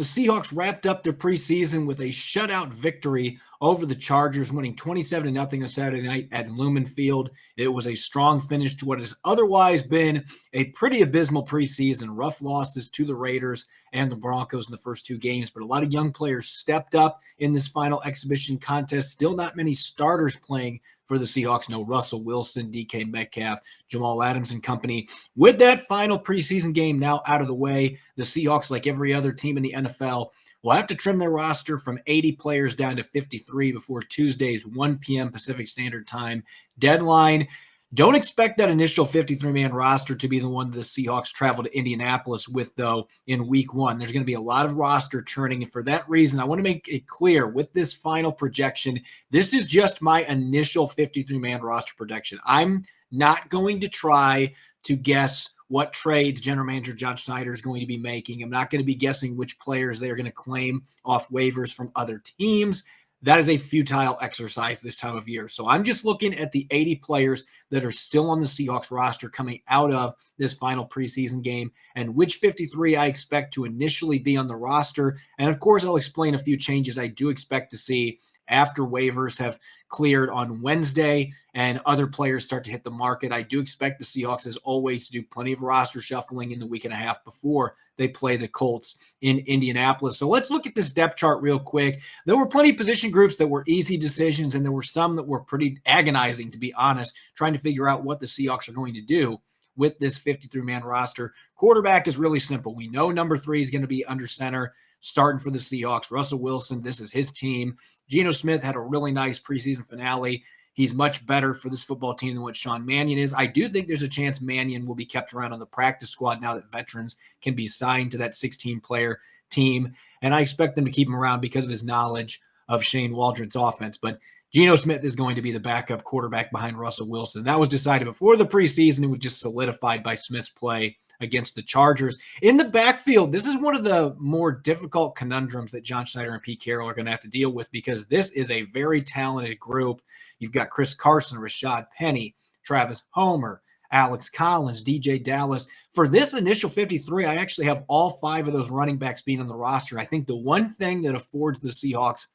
The Seahawks wrapped up their preseason with a shutout victory over the Chargers, winning 27-0 on Saturday night at Lumen Field. It was a strong finish to what has otherwise been a pretty abysmal preseason. Rough losses to the Raiders and the Broncos in the first two games, but a lot of young players stepped up in this final exhibition contest. Still not many starters playing for the Seahawks. No Russell Wilson, DK Metcalf, Jamal Adams and company. With that final preseason game now out of the way, the Seahawks, like every other team in the NFL, will have to trim their roster from 80 players down to 53 before Tuesday's 1 p.m. Pacific Standard Time deadline. Don't expect that initial 53-man roster to be the one that the Seahawks travel to Indianapolis with, though, in week one. There's going to be a lot of roster churning, and for that reason, I want to make it clear with this final projection, this is just my initial 53-man roster projection. I'm not going to try to guess what trades general manager John Schneider is going to be making. I'm not going to be guessing which players they are going to claim off waivers from other teams. That is a futile exercise this time of year. So I'm just looking at the 80 players that are still on the Seahawks roster coming out of this final preseason game and which 53 I expect to initially be on the roster. And of course, I'll explain a few changes I do expect to see after waivers have cleared on Wednesday and other players start to hit the market. I do expect the Seahawks, as always, to do plenty of roster shuffling in the week and a half before they play the Colts in Indianapolis. So let's look at this depth chart real quick. There were plenty of position groups that were easy decisions, and there were some that were pretty agonizing, to be honest, trying to figure out what the Seahawks are going to do with this 53-man roster. Quarterback is really simple. We know number 3 is going to be under center, starting for the Seahawks. Russell Wilson, this is his team. Geno Smith had a really nice preseason finale. He's much better for this football team than what Sean Mannion is. I do think there's a chance Mannion will be kept around on the practice squad now that veterans can be signed to that 16-player team, and I expect them to keep him around because of his knowledge of Shane Waldron's offense. But Geno Smith is going to be the backup quarterback behind Russell Wilson. That was decided before the preseason. It was just solidified by Smith's play against the Chargers. In the backfield, this is one of the more difficult conundrums that John Schneider and Pete Carroll are going to have to deal with because this is a very talented group. You've got Chris Carson, Rashad Penny, Travis Homer, Alex Collins, DJ Dallas. For this initial 53, I actually have all 5 of those running backs being on the roster. I think the one thing that affords the Seahawks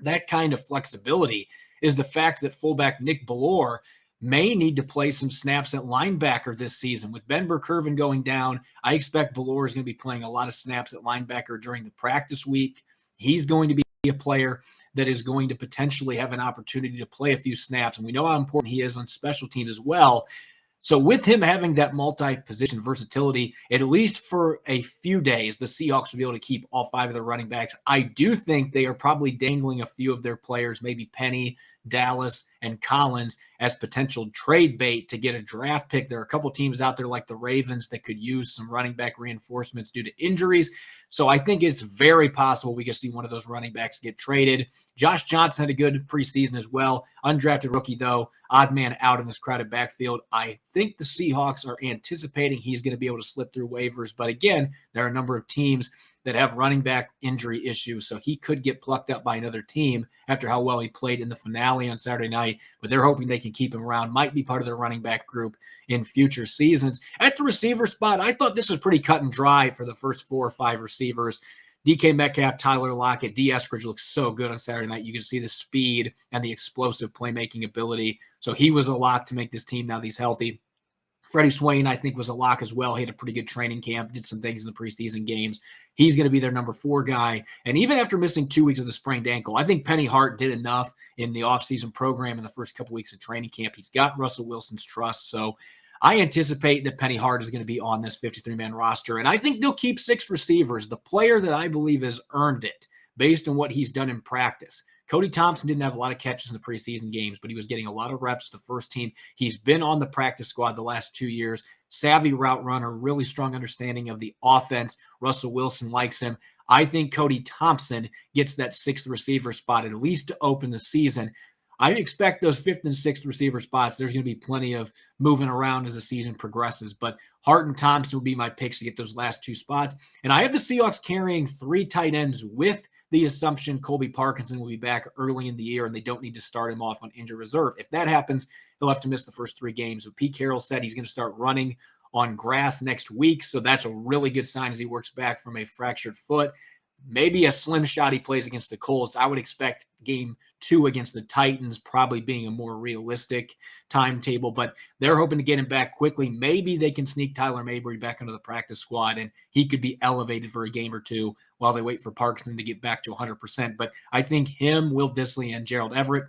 that kind of flexibility is the fact that fullback Nick Balor may need to play some snaps at linebacker this season. With Ben Burkervin going down, I expect Balor is going to be playing a lot of snaps at linebacker during the practice week. He's going to be a player that is going to potentially have an opportunity to play a few snaps, and we know how important he is on special teams as well. So with him having that multi-position versatility, at least for a few days, the Seahawks will be able to keep all 5 of their running backs. I do think they are probably dangling a few of their players, maybe Penny, Dallas, and Collins, as potential trade bait to get a draft pick. There are a couple teams out there like the Ravens that could use some running back reinforcements due to injuries. So I think it's very possible we could see one of those running backs get traded. Josh Johnson had a good preseason as well. Undrafted rookie, though, odd man out in this crowded backfield. I think the Seahawks are anticipating he's going to be able to slip through waivers. But again, there are a number of teams that have running back injury issues, so he could get plucked up by another team after how well he played in the finale on Saturday night, but they're hoping they can keep him around, might be part of their running back group in future seasons. At the receiver spot, I thought this was pretty cut and dry for the first 4 or 5 receivers. DK Metcalf, Tyler Lockett, D. Eskridge looks so good on Saturday night. You can see the speed and the explosive playmaking ability, so he was a lock to make this team now that he's healthy. Freddie Swain, I think, was a lock as well. He had a pretty good training camp, did some things in the preseason games. He's going to be their number 4 guy. And even after missing 2 weeks of the sprained ankle, I think Penny Hart did enough in the offseason program in the first couple weeks of training camp. He's got Russell Wilson's trust. So I anticipate that Penny Hart is going to be on this 53-man roster. And I think they'll keep 6 receivers. The player that I believe has earned it based on what he's done in practice. Cody Thompson didn't have a lot of catches in the preseason games, but he was getting a lot of reps to the first team. He's been on the practice squad the last 2 years. Savvy route runner, really strong understanding of the offense. Russell Wilson likes him. I think Cody Thompson gets that 6th receiver spot, at least to open the season. I expect those 5th and 6th receiver spots, there's going to be plenty of moving around as the season progresses. But Hart and Thompson would be my picks to get those last 2 spots. And I have the Seahawks carrying 3 tight ends with the assumption Colby Parkinson will be back early in the year and they don't need to start him off on injured reserve. If that happens, he'll have to miss the first 3 games. But Pete Carroll said he's going to start running on grass next week, so that's a really good sign as he works back from a fractured foot. maybe a slim shot he plays against the Colts. I would expect game 2 against the Titans probably being a more realistic timetable, but they're hoping to get him back quickly. Maybe they can sneak Tyler Mabry back into the practice squad and he could be elevated for a game or two while they wait for Parkinson to get back to 100%. But I think him, Will Dissly, and Gerald Everett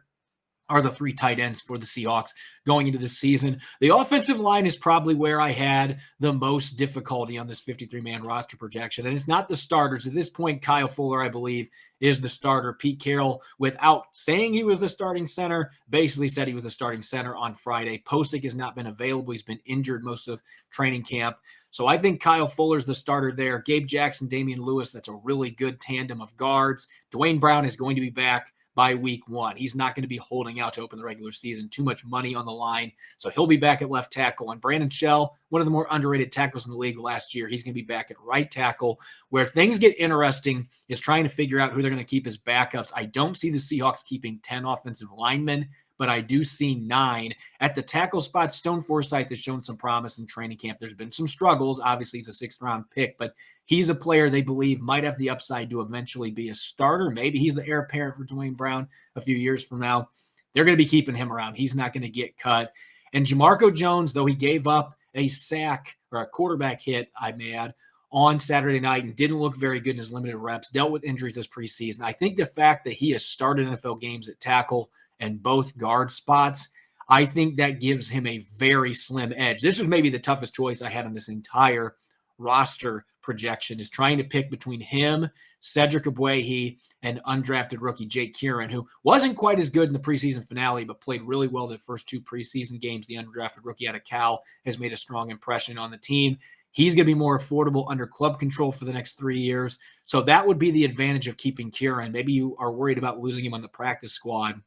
are the 3 tight ends for the Seahawks going into this season. The offensive line is probably where I had the most difficulty on this 53-man roster projection, and it's not the starters. At this point, Kyle Fuller, I believe, is the starter. Pete Carroll, without saying he was the starting center, basically said he was the starting center on Friday. Posick has not been available. He's been injured most of training camp. So I think Kyle Fuller's the starter there. Gabe Jackson, Damian Lewis, that's a really good tandem of guards. Dwayne Brown is going to be back by week 1. He's not going to be holding out to open the regular season. Too much money on the line. So he'll be back at left tackle. And Brandon Shell, one of the more underrated tackles in the league last year, he's going to be back at right tackle. Where things get interesting is trying to figure out who they're going to keep as backups. I don't see the Seahawks keeping 10 offensive linemen, but I do see 9. At the tackle spot, Stone Forsythe has shown some promise in training camp. There's been some struggles. Obviously, he's a 6th-round pick, but he's a player they believe might have the upside to eventually be a starter. Maybe he's the heir apparent for Dwayne Brown a few years from now. They're going to be keeping him around. He's not going to get cut. And Jamarco Jones, though he gave up a sack or a quarterback hit, I may add, on Saturday night and didn't look very good in his limited reps, dealt with injuries this preseason. I think the fact that he has started NFL games at tackle and both guard spots, I think that gives him a very slim edge. This was maybe the toughest choice I had on this entire roster projection, is trying to pick between him, Cedric Ogbuehi, and undrafted rookie Jake Kieran, who wasn't quite as good in the preseason finale, but played really well the first 2 preseason games. The undrafted rookie out of Cal has made a strong impression on the team. He's going to be more affordable under club control for the next 3 years. So that would be the advantage of keeping Kieran. Maybe you are worried about losing him on the practice squad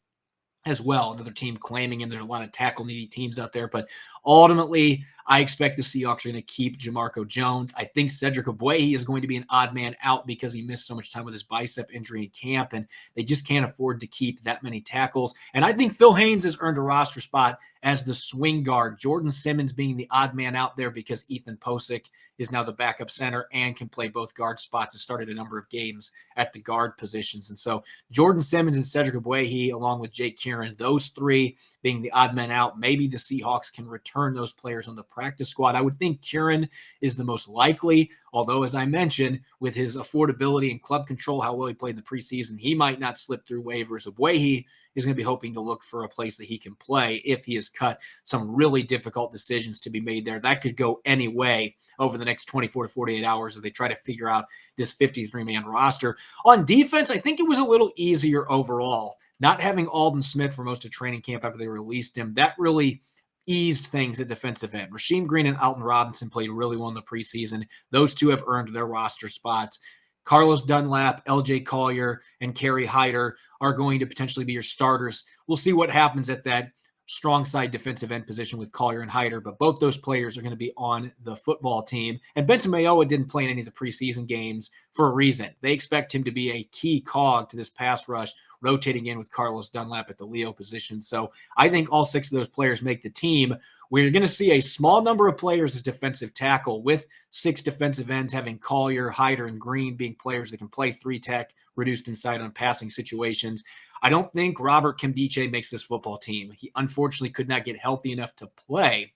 as well. Another team claiming him. There's a lot of tackle-needy teams out there. But ultimately, I expect the Seahawks are going to keep Jamarco Jones. I think Cedric Ogbuehi is going to be an odd man out because he missed so much time with his bicep injury in camp, and they just can't afford to keep that many tackles. And I think Phil Haynes has earned a roster spot as the swing guard. Jordan Simmons being the odd man out there because Ethan Posick is now the backup center and can play both guard spots and started a number of games at the guard positions. And so Jordan Simmons and Cedric Ogbuehi, along with Jake Kieran, those 3 being the odd men out. Maybe the Seahawks can return those players on the practice squad. I would think Kieran is the most likely, although, as I mentioned, with his affordability and club control, how well he played in the preseason, he might not slip through waivers. Ogbuehi is going to be hoping to look for a place that he can play if he has cut some really difficult decisions to be made there. That could go any way over the next 24 to 48 hours as they try to figure out this 53-man roster. On defense, I think it was a little easier overall. Not having Aldon Smith for most of training camp after they released him, that really eased things at defensive end. Rasheem Green and Alton Robinson played really well in the preseason. Those 2 have earned their roster spots. Carlos Dunlap, LJ Collier, and Kerry Hyder are going to potentially be your starters. We'll see what happens at that strong side defensive end position with Collier and Hyder, but both those players are going to be on the football team. And Benson Mayowa didn't play in any of the preseason games for a reason. They expect him to be a key cog to this pass rush, rotating in with Carlos Dunlap at the Leo position. So I think all 6 of those players make the team. We're going to see a small number of players as defensive tackle, with 6 defensive ends having Collier, Hyder, and Green being players that can play 3-tech, reduced inside on passing situations. I don't think Robert Nkemdiche makes this football team. He unfortunately could not get healthy enough to play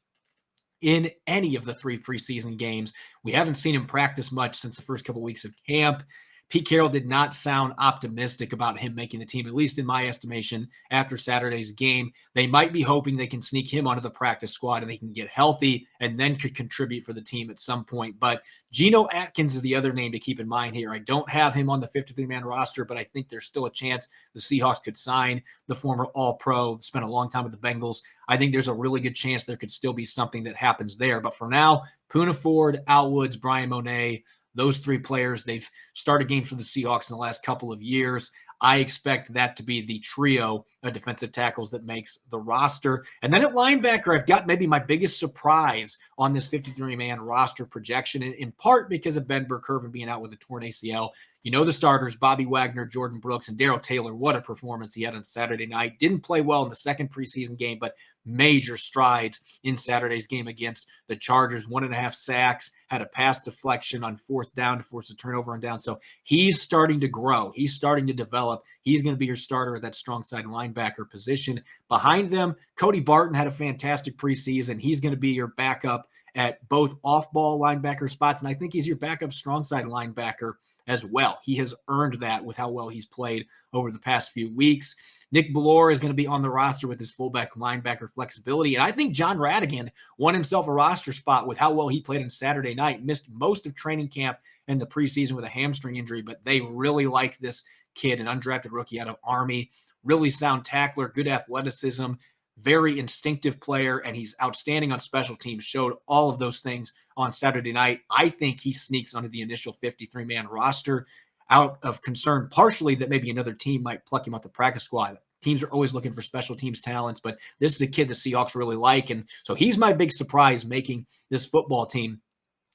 in any of the 3 preseason games. We haven't seen him practice much since the first couple weeks of camp. Pete Carroll did not sound optimistic about him making the team, at least in my estimation, after Saturday's game. They might be hoping they can sneak him onto the practice squad and they can get healthy and then could contribute for the team at some point. But Geno Atkins is the other name to keep in mind here. I don't have him on the 53-man roster, but I think there's still a chance the Seahawks could sign the former All-Pro, spent a long time with the Bengals. I think there's a really good chance there could still be something that happens there. But for now, Poona Ford, Al Woods, Brian Monet, those 3 players, they've started games for the Seahawks in the last couple of years. I expect that to be the trio of defensive tackles that makes the roster. And then at linebacker, I've got maybe my biggest surprise on this 53-man roster projection, in part because of Ben Burkervin being out with a torn ACL. You know the starters, Bobby Wagner, Jordan Brooks, and Darrell Taylor. What a performance he had on Saturday night. Didn't play well in the second preseason game, but major strides in Saturday's game against the Chargers. 1.5 sacks, had a pass deflection on 4th down to force a turnover on down. So he's starting to grow. He's starting to develop. He's going to be your starter at that strong side linebacker position. Behind them, Cody Barton had a fantastic preseason. He's going to be your backup at both off-ball linebacker spots, and I think he's your backup strong side linebacker as well. He has earned that with how well he's played over the past few weeks. Nick Balor is going to be on the roster with his fullback linebacker flexibility. And I think John Radigan won himself a roster spot with how well he played on Saturday night. Missed most of training camp and the preseason with a hamstring injury, but they really like this kid, an undrafted rookie out of Army. Really sound tackler, good athleticism, very instinctive player, and he's outstanding on special teams. Showed all of those things on Saturday night. I think he sneaks onto the initial 53-man roster out of concern, partially that maybe another team might pluck him off the practice squad. Teams are always looking for special teams talents, but this is a kid the Seahawks really like, and so he's my big surprise making this football team.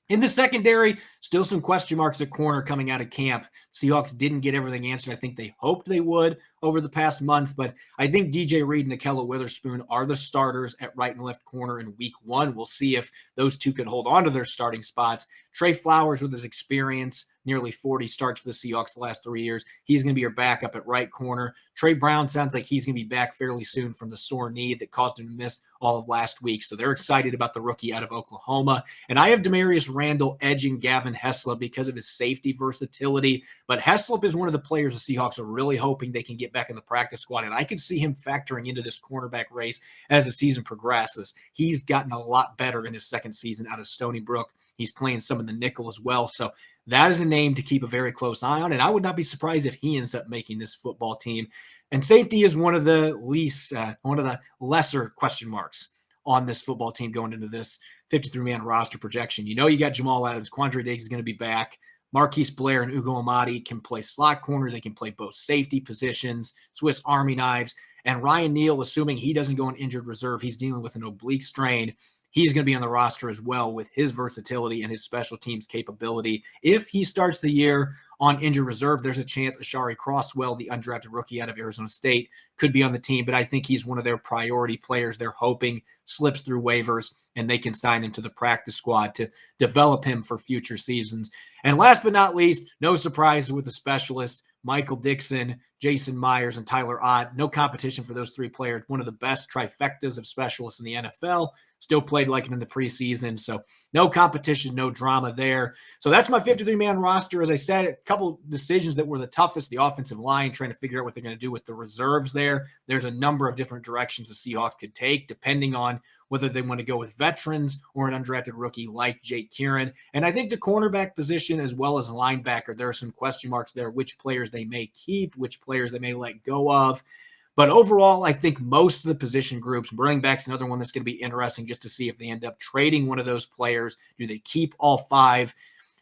In the secondary, still some question marks at corner coming out of camp. Seahawks didn't get everything answered. I think they hoped they would over the past month, but I think DJ Reed and Ahkello Witherspoon are the starters at right and left corner in week 1. We'll see if those two can hold on to their starting spots. Trey Flowers, with his experience, nearly 40 starts for the Seahawks the last 3 years, he's going to be your backup at right corner. Trey Brown sounds like he's going to be back fairly soon from the sore knee that caused him to miss all of last week. So they're excited about the rookie out of Oklahoma. And I have Demarius Randall edging Gavin Hessler because of his safety versatility. But Heslop is one of the players the Seahawks are really hoping they can get back in the practice squad. And I could see him factoring into this cornerback race as the season progresses. He's gotten a lot better in his second season out of Stony Brook. He's playing some of the nickel as well. So that is a name to keep a very close eye on. And I would not be surprised if he ends up making this football team. And safety is one of the lesser question marks on this football team going into this 53-man roster projection. You know you got Jamal Adams. Quandre Diggs is going to be back. Marquise Blair and Ugo Amadi can play slot corner. They can play both safety positions, Swiss Army knives. And Ryan Neal, assuming he doesn't go on injured reserve, he's dealing with an oblique strain. He's going to be on the roster as well with his versatility and his special teams capability. If he starts the year on injured reserve, there's a chance Ashari Crosswell, the undrafted rookie out of Arizona State, could be on the team. But I think he's one of their priority players. They're hoping slips through waivers and they can sign him to the practice squad to develop him for future seasons. And last but not least, no surprises with the specialists. Michael Dixon, Jason Myers, and Tyler Ott. No competition for those 3 players. One of the best trifectas of specialists in the NFL. Still played like it in the preseason. So no competition, no drama there. So that's my 53-man roster. As I said, a couple decisions that were the toughest. The offensive line, trying to figure out what they're going to do with the reserves there. There's a number of different directions the Seahawks could take, depending on whether they want to go with veterans or an undrafted rookie like Jake Kieran. And I think the cornerback position as well as linebacker, there are some question marks there, which players they may keep, which players they may let go of. But overall, I think most of the position groups, running back's another one that's going to be interesting just to see if they end up trading one of those players. Do they keep all 5?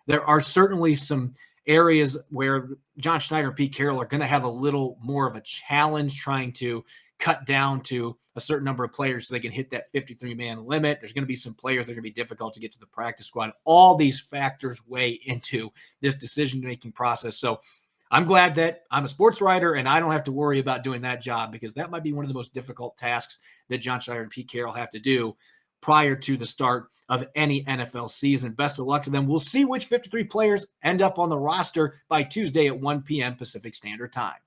There are certainly some areas where John Schneider and Pete Carroll are going to have a little more of a challenge trying to cut down to a certain number of players so they can hit that 53-man limit. There's going to be some players that are going to be difficult to get to the practice squad. All these factors weigh into this decision-making process. So I'm glad that I'm a sports writer and I don't have to worry about doing that job, because that might be one of the most difficult tasks that John Schneider and Pete Carroll have to do prior to the start of any NFL season. Best of luck to them. We'll see which 53 players end up on the roster by Tuesday at 1 p.m. Pacific Standard Time.